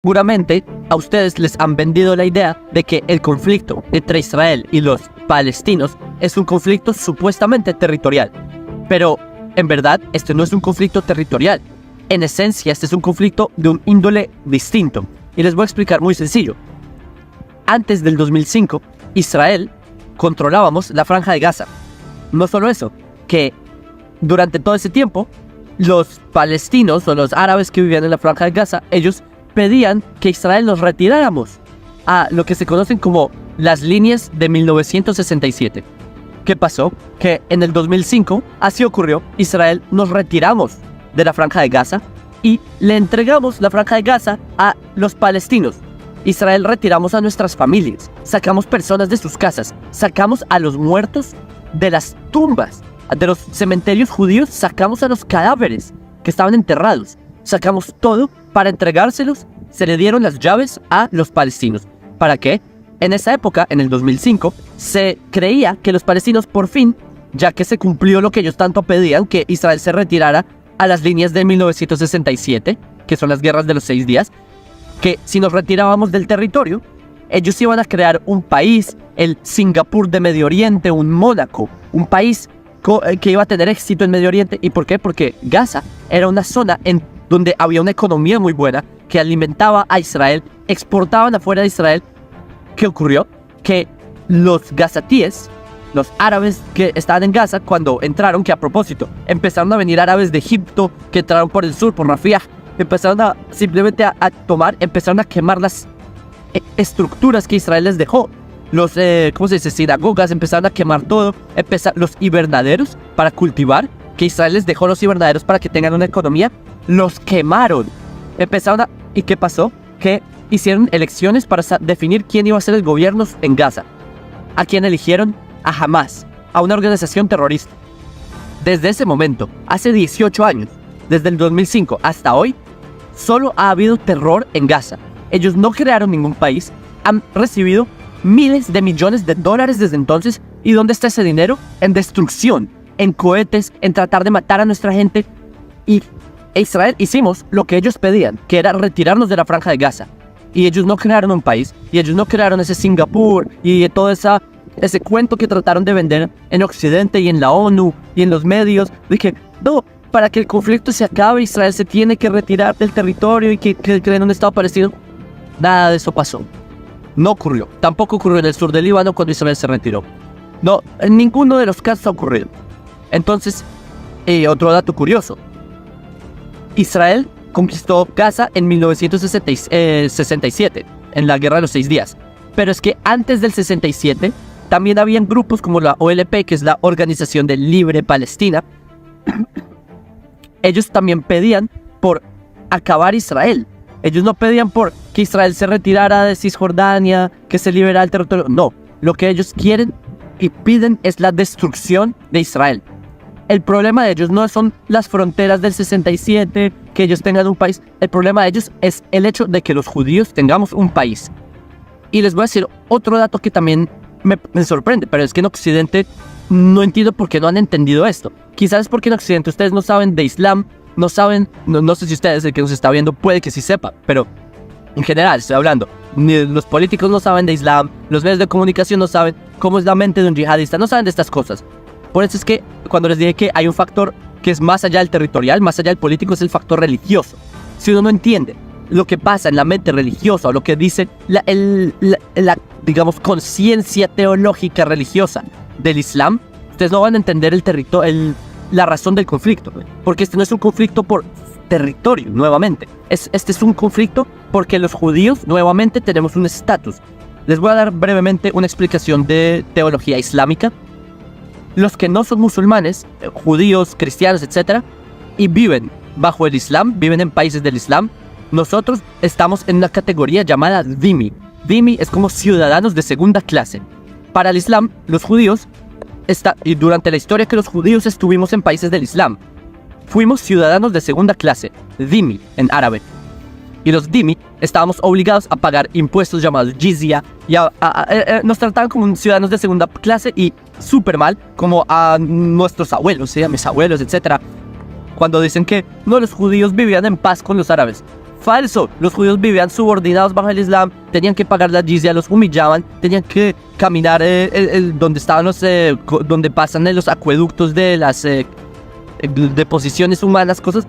Seguramente a ustedes les han vendido la idea de que el conflicto entre Israel y los palestinos es un conflicto supuestamente territorial. Pero en verdad este no es un conflicto territorial. En esencia este es un conflicto de un índole distinto. Y les voy a explicar muy sencillo. Antes del 2005, Israel controlábamos la Franja de Gaza. No solo eso, que durante todo ese tiempo los palestinos o los árabes que vivían en la Franja de Gaza, ellos pedían que Israel nos retiráramos a lo que se conocen como las líneas de 1967. ¿Qué pasó? Que en el 2005, así ocurrió, Israel nos retiramos de la Franja de Gaza y le entregamos la Franja de Gaza a los palestinos. Israel retiramos a nuestras familias, sacamos personas de sus casas, sacamos a los muertos de las tumbas, de los cementerios judíos, sacamos a los cadáveres que estaban enterrados, sacamos todo para entregárselos. Se le dieron las llaves a los palestinos. ¿Para qué? En esa época, en el 2005, se creía que los palestinos por fin, ya que se cumplió lo que ellos tanto pedían, que Israel se retirara a las líneas de 1967, que son las guerras de los 6 días, que si nos retirábamos del territorio, ellos iban a crear un país, el Singapur de Medio Oriente, un Mónaco, un país que iba a tener éxito en Medio Oriente. ¿Y por qué? Porque Gaza era una zona en donde había una economía muy buena que alimentaba a Israel, exportaban afuera de Israel. ¿Qué ocurrió? Que los gazatíes, los árabes que estaban en Gaza, cuando entraron, que a propósito, empezaron a venir árabes de Egipto, que entraron por el sur, por Rafah, empezaron a simplemente a tomar, empezaron a quemar las estructuras que Israel les dejó. Los, sinagogas, empezaron a quemar todo, los invernaderos para cultivar, que Israel les dejó los invernaderos para que tengan una economía, los quemaron. ¿Y qué pasó? Que hicieron elecciones para definir quién iba a ser el gobierno en Gaza. ¿A quién eligieron? A Hamas, a una organización terrorista. Desde ese momento, hace 18 años, desde el 2005 hasta hoy, solo ha habido terror en Gaza. Ellos no crearon ningún país, han recibido miles de millones de dólares desde entonces. ¿Y dónde está ese dinero? En destrucción, en cohetes, en tratar de matar a nuestra gente. Y Israel hicimos lo que ellos pedían, que era retirarnos de la Franja de Gaza. Y ellos no crearon un país, y ellos no crearon ese Singapur y todo ese cuento que trataron de vender en Occidente y en la ONU y en los medios. Dije, no, para que el conflicto se acabe, Israel se tiene que retirar del territorio y que creen un Estado palestino. Nada de eso pasó. No ocurrió. Tampoco ocurrió en el sur del Líbano cuando Israel se retiró. No, en ninguno de los casos ha ocurrido. Entonces, otro dato curioso. Israel conquistó Gaza en 1967, en la Guerra de los 6 días. Pero es que antes del 67, también habían grupos como la OLP, que es la Organización de Libre Palestina. Ellos también pedían por acabar Israel. Ellos no pedían por que Israel se retirara de Cisjordania, que se liberara el territorio. No, lo que ellos quieren y piden es la destrucción de Israel. El problema de ellos no son las fronteras del 67, que ellos tengan un país. El problema de ellos es el hecho de que los judíos tengamos un país. Y les voy a decir otro dato que también me sorprende, pero es que en Occidente no entiendo por qué no han entendido esto. Quizás es porque en Occidente ustedes no saben de Islam, no sé si ustedes, el que nos está viendo, puede que sí sepa, pero en general estoy hablando. Ni los políticos no saben de Islam, los medios de comunicación no saben cómo es la mente de un yihadista, no saben de estas cosas. Por eso es que cuando les dije que hay un factor que es más allá del territorial, más allá del político, es el factor religioso. Si uno no entiende lo que pasa en la mente religiosa, o lo que dice la digamos, conciencia teológica religiosa del Islam, ustedes no van a entender la razón del conflicto. Porque este no es un conflicto por territorio, nuevamente. Este es un conflicto porque los judíos, nuevamente, tenemos un estatus. Les voy a dar brevemente una explicación de teología islámica. Los que no son musulmanes, judíos, cristianos, etc., y viven bajo el Islam, viven en países del Islam, nosotros estamos en una categoría llamada dhimmi. Dhimmi es como ciudadanos de segunda clase. Para el Islam, los judíos, y durante la historia que los judíos estuvimos en países del Islam, fuimos ciudadanos de segunda clase, dhimmi en árabe. Y los dhimmi estábamos obligados a pagar impuestos llamados jizya, y nos trataban como ciudadanos de segunda clase y súper mal, como a nuestros abuelos, mis abuelos, etc. Cuando dicen que no, los judíos vivían en paz con los árabes. Falso. Los judíos vivían subordinados bajo el Islam, tenían que pagar la jizya, los humillaban, tenían que caminar donde estaban donde pasan los acueductos de las deposiciones humanas, cosas,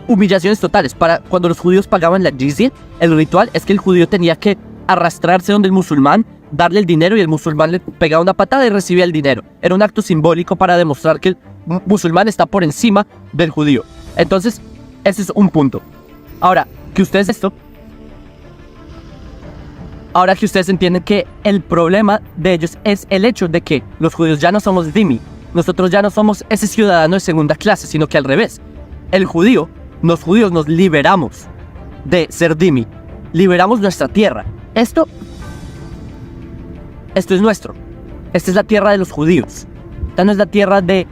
humillaciones totales. Para cuando los judíos pagaban la jizya, el ritual es que el judío tenía que arrastrarse donde el musulmán, darle el dinero y el musulmán le pegaba una patada y recibía el dinero. Era un acto simbólico para demostrar que el musulmán está por encima del judío. Entonces, ese es un punto. Ahora que ustedes entienden que el problema de ellos es el hecho de que los judíos ya no somos dhimmi. Nosotros ya no somos ese ciudadano de segunda clase, sino que al revés. Los judíos nos liberamos de ser dhimmi. Liberamos nuestra tierra. Esto es nuestro. Esta es la tierra de los judíos. Esta no es la tierra de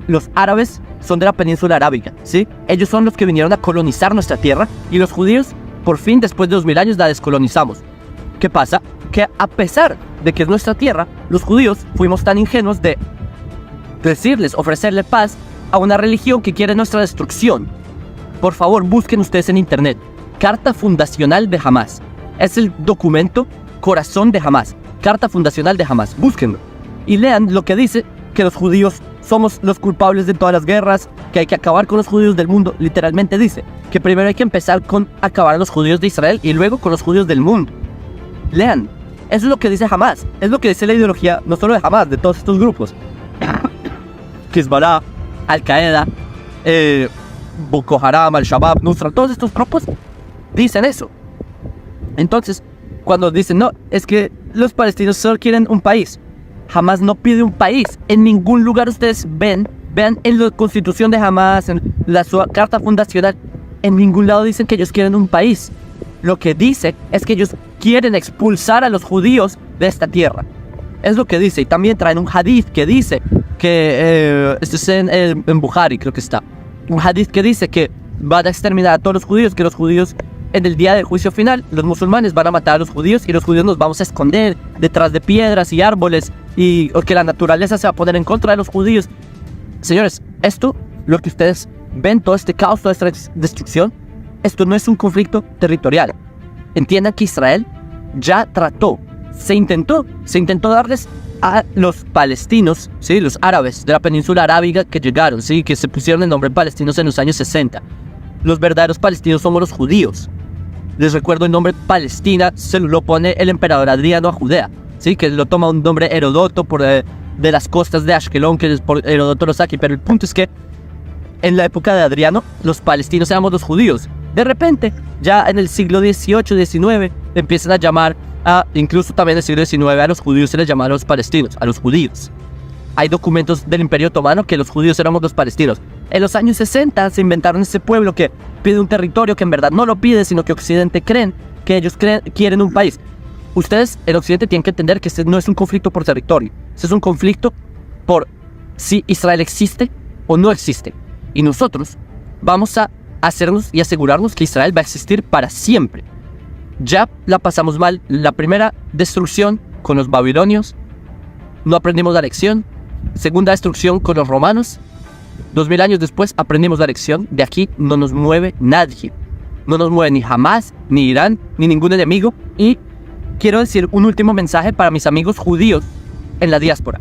los árabes, son de la península arábiga, ¿sí? Ellos son los que vinieron a colonizar nuestra tierra y los judíos, por fin, después de 2000 años, la descolonizamos. ¿Qué pasa? Que a pesar de que es nuestra tierra, los judíos fuimos tan ingenuos de ofrecerle paz a una religión que quiere nuestra destrucción. Por favor, busquen ustedes en internet. Carta Fundacional de Hamás. Es el documento corazón de Hamás. Carta Fundacional de Hamás. Búsquenlo. Y lean lo que dice que los judíos somos los culpables de todas las guerras, que hay que acabar con los judíos del mundo. Literalmente dice que primero hay que empezar con acabar a los judíos de Israel y luego con los judíos del mundo. Lean. Eso es lo que dice Hamás. Es lo que dice la ideología, no solo de Hamás, de todos estos grupos. Hezbollah, Al-Qaeda, Boko Haram, Al-Shabaab, Nusra, todos estos grupos dicen eso. Entonces, cuando dicen, no, es que los palestinos solo quieren un país. Hamás no pide un país. En ningún lugar ustedes vean en la constitución de Hamás, en la carta fundacional, en ningún lado dicen que ellos quieren un país. Lo que dice es que ellos quieren expulsar a los judíos de esta tierra. Es lo que dice. Y también traen un hadith que dice que, esto es en Bukhari, creo que está. Un hadith que dice que van a exterminar a todos los judíos, que los judíos en el día del juicio final, los musulmanes van a matar a los judíos y los judíos nos vamos a esconder detrás de piedras y árboles y que la naturaleza se va a poner en contra de los judíos. Señores, esto, lo que ustedes ven, todo este caos, toda esta destrucción, esto no es un conflicto territorial. Entiendan que Israel ya se intentó darles a los palestinos, ¿sí? Los árabes de la península arábiga que llegaron, ¿sí? Que se pusieron el nombre palestinos en los años 60. Los verdaderos palestinos somos los judíos. Les recuerdo, el nombre Palestina se lo pone el emperador Adriano a Judea, ¿sí? Que lo toma un nombre Heródoto de las costas de Ashkelon, que por Heródoto lo saca. Pero el punto es que en la época de Adriano, los palestinos éramos los judíos. De repente, ya en el siglo XVIII, XIX, empiezan a llamar incluso también en el siglo XIX, a los judíos se les llamaban los palestinos, a los judíos. Hay documentos del Imperio Otomano que los judíos éramos los palestinos. En los años 60 se inventaron ese pueblo que pide un territorio que en verdad no lo pide, sino que Occidente quieren un país. Ustedes en Occidente tienen que entender que este no es un conflicto por territorio. Este es un conflicto por si Israel existe o no existe. Y nosotros vamos a hacernos y asegurarnos que Israel va a existir para siempre. Ya la pasamos mal. La primera destrucción con los babilonios, no aprendimos la lección. Segunda destrucción con los romanos. 2000 años después aprendimos la lección. De aquí no nos mueve nadie. No nos mueve ni Hamás, ni Irán, ni ningún enemigo. Y quiero decir un último mensaje para mis amigos judíos en la diáspora.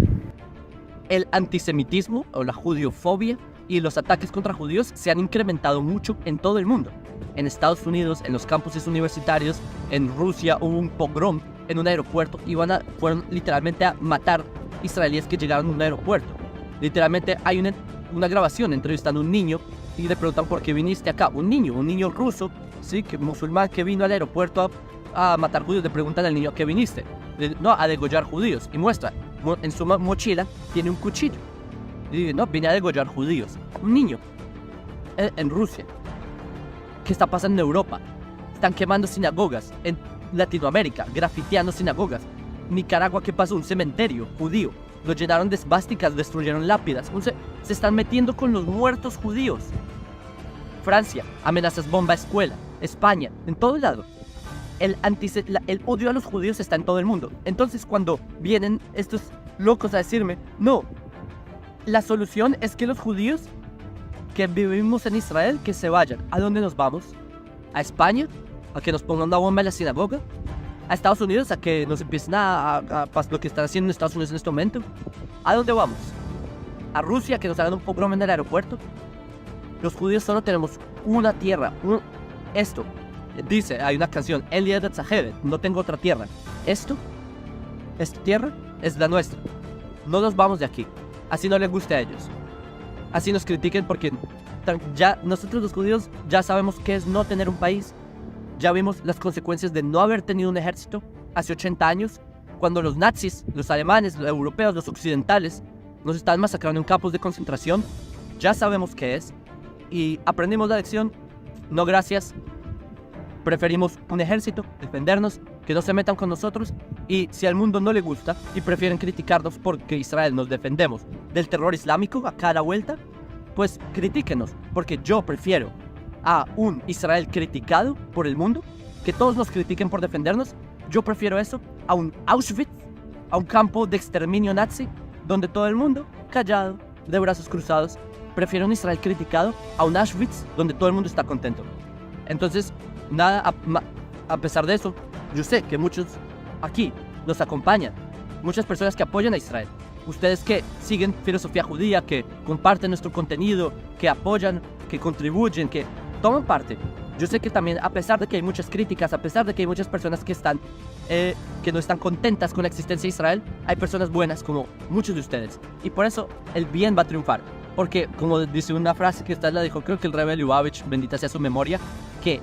El antisemitismo o la judiofobia y los ataques contra judíos se han incrementado mucho en todo el mundo. En Estados Unidos, en los campuses universitarios, en Rusia hubo un pogrom en un aeropuerto y fueron literalmente a matar israelíes que llegaron a un aeropuerto. Literalmente hay una grabación entrevistando a un niño y le preguntan por qué viniste acá. Un niño ruso, sí, que musulmán que vino al aeropuerto a matar judíos. Le preguntan al niño a qué viniste. No, a degollar judíos. Y muestra, en su mochila tiene un cuchillo. Y dice, no, vine a degollar judíos. Un niño en Rusia. ¿Qué está pasando en Europa? Están quemando sinagogas. En Latinoamérica, grafiteando sinagogas. Nicaragua, ¿qué pasó? Un cementerio judío. Lo llenaron de esvásticas, destruyeron lápidas. Se están metiendo con los muertos judíos. Francia, amenazas bomba a escuela. España, en todo lado. El odio a los judíos está en todo el mundo. Entonces, cuando vienen estos locos a decirme, no, la solución es que los judíos que vivimos en Israel, que se vayan. ¿A dónde nos vamos? ¿A España? ¿A que nos pongan una bomba en la sinagoga? ¿A Estados Unidos? ¿A que nos empiecen a lo que están haciendo en Estados Unidos en este momento? ¿A dónde vamos? ¿A Rusia? ¿Que nos hagan un pogrom en el aeropuerto? Los judíos solo tenemos una tierra. Esto. Dice, hay una canción, Elia de Tzaheret, no tengo otra tierra. Esta tierra es la nuestra. No nos vamos de aquí. Así no les guste a ellos. Así nos critiquen porque ya nosotros los judíos ya sabemos qué es no tener un país. Ya vimos las consecuencias de no haber tenido un ejército hace 80 años, cuando los nazis, los alemanes, los europeos, los occidentales, nos estaban masacrando en campos de concentración. Ya sabemos qué es y aprendimos la lección. No gracias. Preferimos un ejército, defendernos, que no se metan con nosotros. Y si al mundo no le gusta y prefieren criticarnos porque Israel nos defendemos del terror islámico a cada vuelta, pues critíquenos, porque yo prefiero a un Israel criticado por el mundo, que todos nos critiquen por defendernos. Yo prefiero eso a un Auschwitz, a un campo de exterminio nazi, donde todo el mundo callado, de brazos cruzados. Prefiero un Israel criticado a un Auschwitz, donde todo el mundo está contento. Entonces, nada, a pesar de eso, yo sé que muchos aquí nos acompañan, muchas personas que apoyan a Israel. Ustedes que siguen filosofía judía, que comparten nuestro contenido, que apoyan, que contribuyen, que toman parte. Yo sé que también, a pesar de que hay muchas críticas, a pesar de que hay muchas personas que no están contentas con la existencia de Israel, hay personas buenas como muchos de ustedes. Y por eso el bien va a triunfar. Porque, como dice una frase que la dijo, creo que el Rebbe Lubavitch, bendita sea su memoria, que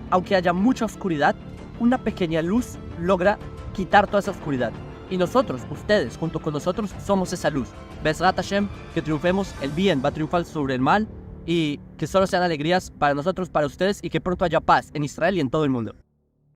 aunque haya mucha oscuridad, una pequeña luz logra quitar toda esa oscuridad. Y nosotros, ustedes, junto con nosotros, somos esa luz. Bezrat Hashem, que triunfemos, el bien va a triunfar sobre el mal, y que solo sean alegrías para nosotros, para ustedes, y que pronto haya paz en Israel y en todo el mundo.